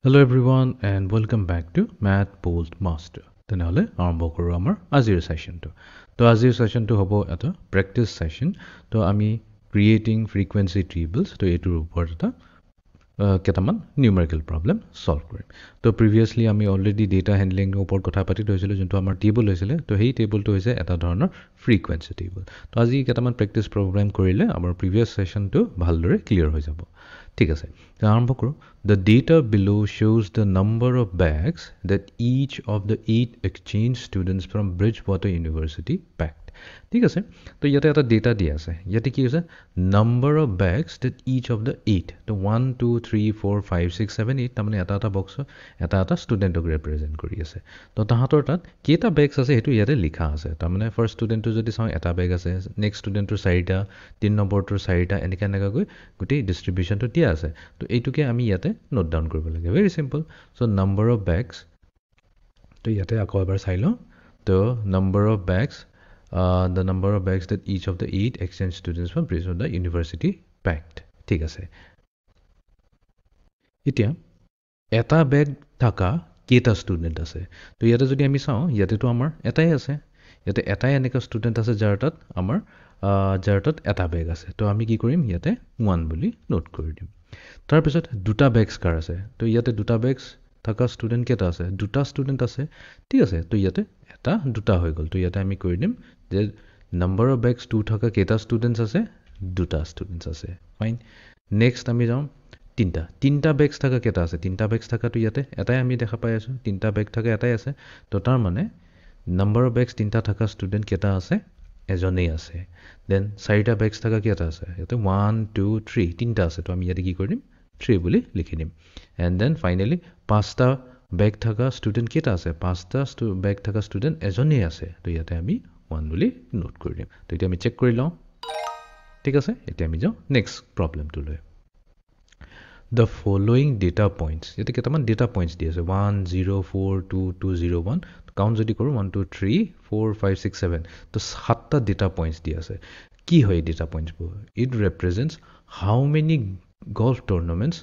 Hello everyone and welcome back to Math Bold Master. তেনেহলে আৰম্ভ কৰোঁ আমাৰ আজিৰ সেশনটো। তো আজিৰ সেশনটো হ'ব এটা প্ৰেক্টিস সেশন। তো আমি ক্ৰিয়েটিং ফ্ৰিকুৱেন্সি টেবলছ তো এইটোৰ ওপৰত এটা কেইটামান নিউমেৰিকেল প্ৰব্লেম সলভ কৰিম। তো প্ৰিভিয়াছলি আমি অলৰেডি ডেটা হেণ্ডলিংৰ ওপৰত কথা পাতি থৈছিলোঁ, যোনটো আমাৰ টেবল হৈছিলে। তো সেই টেবলটো হৈছে এটা ধৰণৰ ফ্ৰিকুৱেন্সি টেবল। তো আজি কেইটামান প্ৰেক্টিছ প্ৰগ্ৰাম কৰিলে আমাৰ প্ৰিভিয়াছ সেশনটো ভালদৰে ক্লিয়াৰ হৈ যাব। ঠিক আছে, তো আৰম্ভ কৰোঁ। The data below shows the number of bags that each of the 8 exchange students from Bridgewater University packed. ঠিক আছে, তো ইয়াতে এটা ডেটা দিয়া আছে। ইয়াতে কি হৈছে number of bags that is of the 8। তো 1 2 3 4 5 6 7 8 তাৰমানে এটা বক্স এটা ষ্টুডেণ্টক ৰিপ্ৰেজেণ্ট কৰি আছে। তো তাহাঁতৰ তাত কেইটা বেগছ আছে সেইটো ইয়াতে লিখা আছে। তাৰমানে ফাৰ্ষ্ট ষ্টুডেণ্টটো যদি চাওঁ এটা বেগ আছে, নেক্সট ষ্টুডেণ্টটোৰ 4টা, 3 নম্বৰটোৰ 4টা, এনেকৈ গোটেই ডিষ্ট্ৰিবিউশ্যনটো দিয়া আছে। তো এইটোকে আমি ইয়াতে নোট ডাউন কৰিব লাগে। Very simple. So' number of bags, তো ইয়াতে আকৌ এবাৰ চাই লওঁ। তো number of bags, the number of bags that each of the 8 exchange students from Bridgewater University packed. ঠিক আছে, এতিয়া এটা বেগ থকা কেইটা ষ্টুডেণ্ট আছে। তো ইয়াতে যদি আমি চাওঁ, ইয়াতেতো আমাৰ এটাই আছে। ইয়াতে এটাই এনেকুৱা ষ্টুডেণ্ট আছে যাৰ তাত এটা বেগ আছে। তো আমি কি কৰিম, ইয়াতে 1 বুলি নোট কৰি দিম। তাৰপিছত দুটা বেগছ কাৰ আছে। তো ইয়াতে দুটা বেগছ থকা ষ্টুডেণ্ট কেইটা আছে, দুটা ষ্টুডেণ্ট আছে। ঠিক আছে, তো ইয়াতে এটা দুটা হৈ গ'ল। তো ইয়াতে আমি কৰি দিম যে নাম্বাৰ অফ বেগছ 2 থকা কেইটা ষ্টুডেণ্টছ আছে, দুটা ষ্টুডেণ্টছ আছে। ফাইন। নেক্সট আমি যাওঁ তিনিটা বেগছ থকা কেইটা আছে। তিনিটা বেগছ থকাটো ইয়াতে এটাই আমি দেখা পাই আছোঁ। তিনিটা বেগ থকা এটাই আছে। তো তাৰমানে নাম্বাৰ অফ বেগছ তিনিটা থকা ষ্টুডেণ্ট কেইটা আছে, এজনেই আছে। দেন 4টা বেগছ থকা কেইটা আছে, ইয়াতে 1 2 3 তিনিটা আছে। তো আমি ইয়াতে কি কৰি দিম, 3 বুলি লিখি দিম। এণ্ড দেন ফাইনেলি 5টা বেগ থকা ষ্টুডেণ্ট কেইটা আছে, 5টা বেগ থকা ষ্টুডেণ্ট এজনেই আছে। তো ইয়াতে আমি 1 বুলি নোট কৰি দিম। তো এতিয়া আমি চেক কৰি লওঁ। ঠিক আছে, এতিয়া আমি যাওঁ next প্ৰব্লেমটোলৈ। The following data points, ইয়াতে কেইটামান ডেটা পইণ্টছ দি আছে। 1 0 4 2 2 0 1। কাউণ্ট যদি কৰোঁ 1 2 3 4 5 6 7। তো 7টা ডেটা পইণ্টছ দি আছে। কি হয় এই ডেটা পইণ্টছবোৰ? It represents how many golf tournaments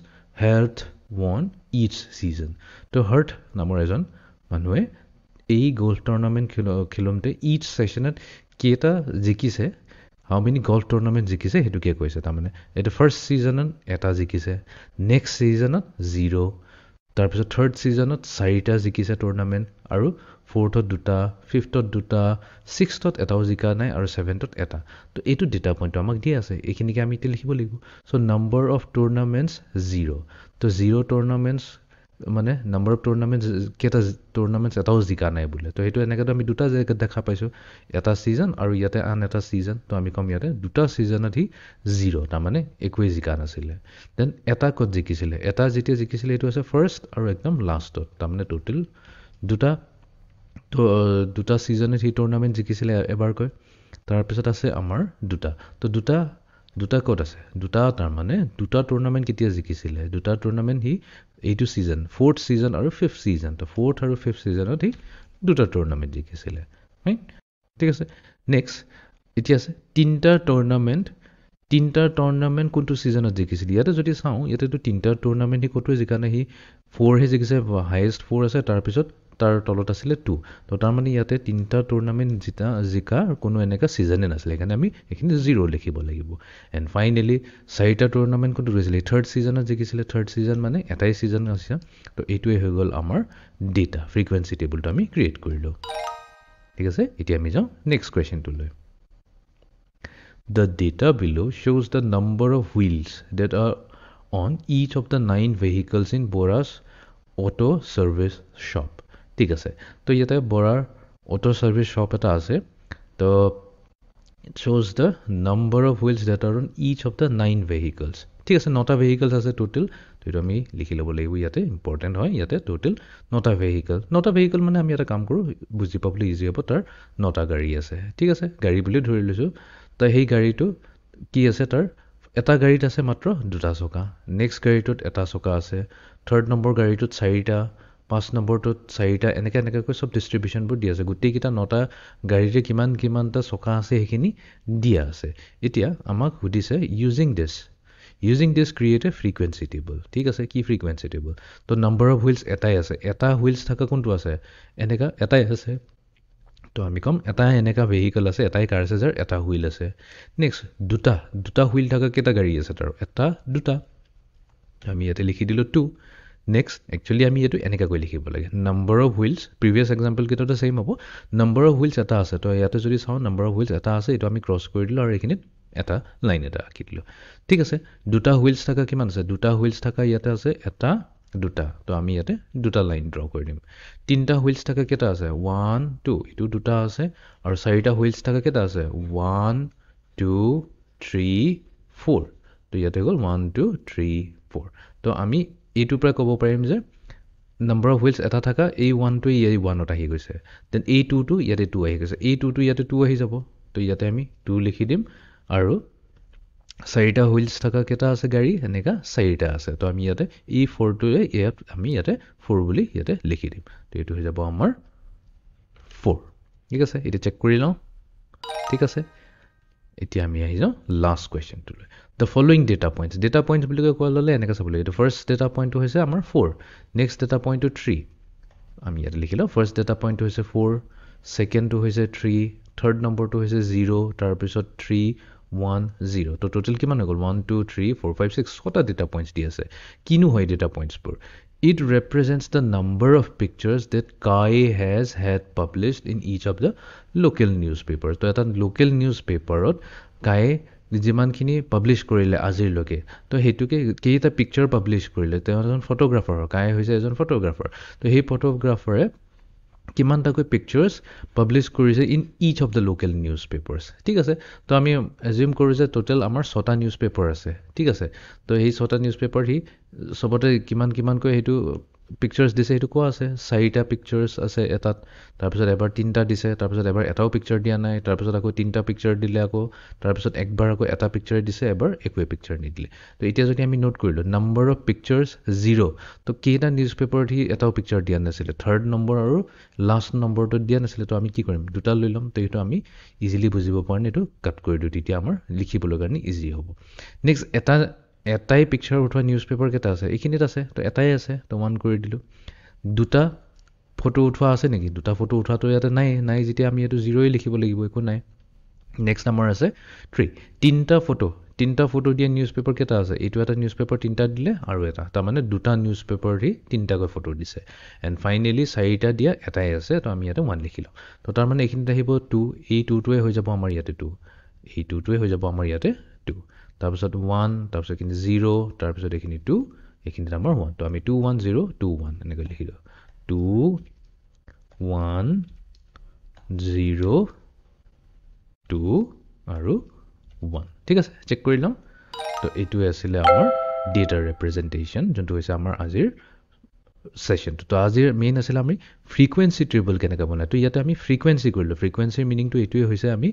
held won each season. তো হাৰ্ট নামৰ এজন মানুহে এই গল্ফ টুৰ্ণামেণ্ট খেলোঁতে ইচ ছেশ্যনত কেইটা জিকিছে, হাউ মেনি গল্ফ টুৰ্ণামেণ্ট জিকিছে সেইটোকে কৈছে। তাৰমানে এইটো ফাৰ্ষ্ট ছিজনত এটা জিকিছে, নেক্সট ছিজনত 0, তাৰপিছত থাৰ্ড ছিজনত 4টা জিকিছে টুৰ্ণামেণ্ট, আৰু 4থত 2টা, 5থত 2টা, 6থত এটাও জিকা নাই, আৰু 7থত এটা। তো এইটো ডেটা পইণ্টটো আমাক দিয়া আছে। এইখিনিকে আমি এতিয়া লিখিব লাগিব। চ' নাম্বাৰ অফ টুৰ্ণামেণ্টছ 0। তো 0 টুৰ্ণামেণ্টছ মানে নাম্বাৰ অফ টুৰ্ণামেণ্টছ কেইটা টুৰ্ণামেণ্টছ এটাও জিকা নাই বোলে। তো সেইটো এনেকৈতো আমি দুটা জেগাত দেখা পাইছোঁ, এটা ছিজন আৰু ইয়াতে আন এটা ছিজন। তো আমি ক'ম ইয়াতে দুটা ছিজনত সি 0, তাৰমানে একোৱেই জিকা নাছিলে। দেন এটা ক'ত জিকিছিলে, এটা যেতিয়া জিকিছিলে এইটো আছে ফাৰ্ষ্ট আৰু একদম লাষ্টত। তাৰমানে টোটেল দুটা ছিজনত সি টুৰ্ণামেণ্ট জিকিছিলে এবাৰকৈ। তাৰপিছত আছে আমাৰ দুটা। তো দুটা ক'ত আছে, দুটা তাৰমানে দুটা টুৰ্ণামেণ্ট কেতিয়া জিকিছিলে, দুটা টুৰ্ণামেণ্ট সি এইটো ছিজন, 4th ছিজন আৰু 5th ছিজন। তো 4th আৰু 5th ছিজনত সি দুটা টুৰ্ণামেণ্ট জিকিছিলে। ৰাইট, ঠিক আছে। নেক্সট এতিয়া আছে তিনিটা টুৰ্ণামেণ্ট কোনটো ছিজনত জিকিছিলে। ইয়াতে যদি চাওঁ, ইয়াতেতো তিনিটা টুৰ্ণামেণ্ট সি ক'তোৱে জিকা নাই। সি 4হে জিকিছে, হায়েষ্ট 4 আছে, তাৰপিছত তাৰ তলত আছিলে 2। তো তাৰমানে ইয়াতে তিনিটা টুৰ্ণামেণ্ট জিকা কোনো এনেকুৱা ছিজনে নাছিলে। সেইকাৰণে আমি এইখিনি 0 লিখিব লাগিব। এণ্ড ফাইনেলি 4টা টুৰ্ণামেণ্ট কোনটো গৈছিলে, থাৰ্ড ছিজনত জিকিছিলে। থাৰ্ড ছিজন মানে এটাই ছিজন আছে। তো এইটোৱে হৈ গ'ল আমাৰ ডেটা ফ্ৰিকুৱেন্সি টেবুলটো আমি ক্ৰিয়েট কৰিলোঁ। ঠিক আছে, এতিয়া আমি যাওঁ next কুৱেশ্যনটোলৈ। The data below shows the number of wheels that are on each of the 9 vehicles in Bora's auto service shop. ঠিক আছে, তো ইয়াতে বৰাৰ অটো ছাৰ্ভিচ শ্বপ এটা আছে। তো it shows the number of wheels that are on each of the 9 vehicles. ঠিক আছে, 9টা ভেহিকলছ আছে টোটেল। তো এইটো আমি লিখি ল'ব লাগিব। ইয়াতে ইম্পৰ্টেণ্ট হয়, ইয়াতে টোটেল 9টা ভেহিকল মানে আমি এটা কাম কৰোঁ, বুজি পাবলৈ ইজি হ'ব। তাৰ 9টা গাড়ী আছে। ঠিক আছে, গাড়ী বুলি ধৰি লৈছোঁ। তো সেই গাড়ীটো কি আছে, তাৰ এটা গাড়ীত আছে মাত্ৰ 2টা চকা, নেক্সট গাড়ীটোত এটা চকা আছে, থাৰ্ড নম্বৰ গাড়ীটোত 4টা, 5 নম্বৰটোত 4টা, এনেকৈ চব ডিষ্ট্ৰিবিউশ্যনবোৰ দিয়া আছে। গোটেইকেইটা 9টা গাড়ীৰে কিমানটা চকা আছে সেইখিনি দিয়া আছে। এতিয়া আমাক সুধিছে ইউজিং দিছ ক্ৰিয়েট এ ফ্ৰিকুৱেঞ্চি টেবল ঠিক আছে কি ফ্ৰিকুৱেঞ্চি টেবল তো নাম্বাৰ অফ হুইলছ এটাই আছে এটা হুইলছ থকা কোনটো আছে এনেকা এটাই আছে তো আমি কম এটা এনেকা ভেহিকল আছে এটাই কাৰ আছে যাৰ এটা হুইল আছে নেক্সট দুটা হুইল থকা কেইটা গাড়ী আছে তাৰ এটা দুটা আমি ইয়াতে লিখি দিলোঁ 2 নেক্সট একচুৱেলি আমি এইটো এনেকাকৈ লিখিব লাগে number of wheels previous example কেইটাটো ছেইম হ'ব নাম্বাৰ অফ হুইলছ এটা আছে তো ইয়াতে যদি চাওঁ নাম্বাৰ অফ হুইলছ এটা আছে এইটো আমি ক্ৰছ কৰি দিলোঁ আৰু এইখিনিত এটা লাইন এটা আঁকি দিলোঁ ঠিক আছে দুটা হুইলছ থকা কিমান আছে দুটা হুইলছ থকা ইয়াতে আছে এটা দুটা তো আমি ইয়াতে দুটা লাইন ড্ৰ কৰি দিম তিনিটা হুইলছ থকা কেইটা আছে 1 2 এইটো দুটা আছে আৰু চাৰিটা হুইলছ থকা কেইটা আছে 1 2 3 4 তো ইয়াতে গ'ল 1 2 3 4 তো আমি এইটোৰ পৰা ক'ব পাৰিম যে নাম্বাৰ অফ হুইলছ এটা থকা এই 1টো ইয়াতে 1ত আহি গৈছে দেন এই 2টো ইয়াতে 2 আহি গৈছে এই 2টো ইয়াতে 2 আহি যাব তো ইয়াতে আমি 2 লিখি দিম আৰু চাৰিটা হুইলছ থকা কেইটা আছে গাড়ী এনেকা চাৰিটা আছে তো আমি ইয়াতে এই 4টোৱে ইয়াত আমি ইয়াতে 4 বুলি ইয়াতে লিখি দিম তো এইটো হৈ যাব আমাৰ 4 ঠিক আছে এটা চেক কৰি লওঁ ঠিক আছে এতিয়া আমি আহি যাওঁ লাষ্ট কুৱেশ্যনটোলৈ দ্য ফলোইং ডেটা পইণ্টছ বুলি কোৱা ল'লে এনেকৈ চাব লাগিব এইটো ফাৰ্ষ্ট ডেটা পইণ্টটো হৈছে আমাৰ 4 নেক্সট ডেটা পইণ্টটো 3 আমি ইয়াতে লিখি লওঁ ফাৰ্ষ্ট ডেটা পইণ্টটো হৈছে 4 ছেকেণ্ডটো হৈছে 3 থাৰ্ড নম্বৰটো হৈছে 0 তাৰপিছত 3 1 0 তো টোটেল কিমান হৈ গ'ল 1 2 3 4 5 6 ছটা ডেটা পইণ্টছ দি আছে কিনো হয় data পইণ্টছবোৰ It represents the number of pictures that Kai has had published in each of the local newspapers. So, এটা local newspaper Kai যিমানখিনি পাব্লিছ কৰিলে আজিলৈকে তো সেইটোকে কেইটা পিকচাৰ পাব্লিছ কৰিলে তেওঁ এজন ফটোগ্ৰাফাৰ কাই হৈছে এজন ফটোগ্ৰাফাৰ তো সেই ফটোগ্ৰাফাৰে কিমানটাকৈ পিকচাৰ্ছ পাব্লিছ কৰিছে in each of the local news papers ঠিক আছে তো আমি এজিউম কৰোঁ যে টোটেল আমাৰ 6টা নিউজ পেপাৰ আছে ঠিক আছে তো সেই 6টা নিউজ পেপাৰ সি চবতে কিমানকৈ সেইটো পিকচাৰ্ছ দিছে সেইটো কোৱা আছে 4টা পিকচাৰ্ছ আছে এটাত তাৰপিছত এবাৰ 3টা দিছে তাৰপিছত এবাৰ এটাও পিকচাৰ দিয়া নাই তাৰপিছত আকৌ 3টা পিকচাৰ দিলে আকৌ তাৰপিছত একবাৰ আকৌ এটা পিকচাৰ দিছে এবাৰ একোৱে পিকচাৰ নিদিলে তো এতিয়া যদি আমি নোট কৰিলোঁ নাম্বাৰ অফ পিকচাৰ্ছ 0 তো কেইটা নিউজ পেপাৰত সি এটাও পিকচাৰ দিয়া নাছিলে থাৰ্ড নম্বৰ আৰু লাষ্ট নম্বৰটো দিয়া নাছিলে তো আমি কি কৰিম দুটা লৈ ল'ম তো এইটো আমি ইজিলি বুজিব পৰা নাই এইটো কাট কৰি দিওঁ তেতিয়া আমাৰ লিখিবলৈ কাৰণে ইজি হ'ব নেক্সট এটাই পিকচাৰ উঠোৱা নিউজ পেপাৰ কেইটা আছে এইখিনিত আছে তো এটাই আছে তো 1 কৰি দিলোঁ দুটা ফটো উঠোৱা আছে নেকি দুটা ফটো উঠোৱাটো ইয়াতে নাই যেতিয়া আমি এইটো 0ই লিখিব লাগিব একো নাই নেক্সট নম্বৰ আছে 3 তিনিটা ফটো দিয়া নিউজ পেপাৰ কেইটা আছে এইটো এটা নিউজ পেপাৰ 3টা দিলে আৰু এটা তাৰমানে দুটা নিউজ পেপাৰ দি 3টাকৈ ফটো দিছে এণ্ড ফাইনেলি 4টা দিয়া এটাই আছে তো আমি ইয়াতে 1 লিখিলোঁ তো তাৰমানে এইখিনিত আহিব 2 এই 2টোৱে হৈ যাব আমাৰ ইয়াতে 2 এই 2টোৱে হৈ যাব আমাৰ ইয়াতে 2 তাৰপিছত 1 তাৰপিছত এইখিনি 0 তাৰপিছত এইখিনি 2 এইখিনিত আমাৰ 1 তো আমি 2 1 0 2 1 এনেকৈ লিখিলোঁ 2 1 0 2 আৰু 1 ঠিক আছে চেক কৰি লওঁ তো এইটোৱে আছিলে আমাৰ ডেটা ৰিপ্ৰেজেণ্টেশ্যন যোনটো হৈছে আমাৰ আজিৰ সেশনটো তো আজিৰ মেইন আছিল আমি ফ্ৰিকুৱেঞ্চি টেবল কেনেকৈ বনায় তো ইয়াতে আমি ফ্ৰিকুৱেঞ্চি কৰিলোঁ ফ্ৰিকুৱেঞ্চিৰ মিনিংটো এইটোৱে হৈছে আমি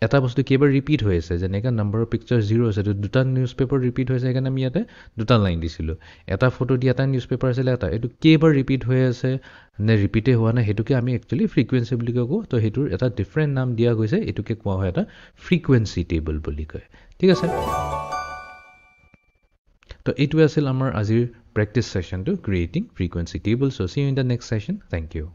এটা বস্তু কেইবাৰ ৰিপিট হৈ আছে যেনেকৈ নাম্বাৰ অফ পিকচাৰ 0 আছে তো দুটা নিউজ পেপাৰ ৰিপিট হৈছে সেইকাৰণে আমি ইয়াতে দুটা লাইন দিছিলোঁ এটা ফটো দি এটা নিউজ পেপাৰ আছিলে এটা এইটো কেইবাৰ ৰিপিট হৈ আছে নে ৰিপিটে হোৱা নাই সেইটোকে আমি একচুৱেলি ফ্ৰিকুৱেঞ্চি বুলি কওঁ তো সেইটোৰ এটা ডিফাৰেণ্ট নাম দিয়া গৈছে এইটোকে কোৱা হয় এটা ফ্ৰিকুৱেঞ্চি টেবল বুলি কয় ঠিক আছে তো এইটোৱে আছিল আমাৰ আজিৰ প্ৰেক্টিছ সেশনটো creating frequency table so see you in the next session thank U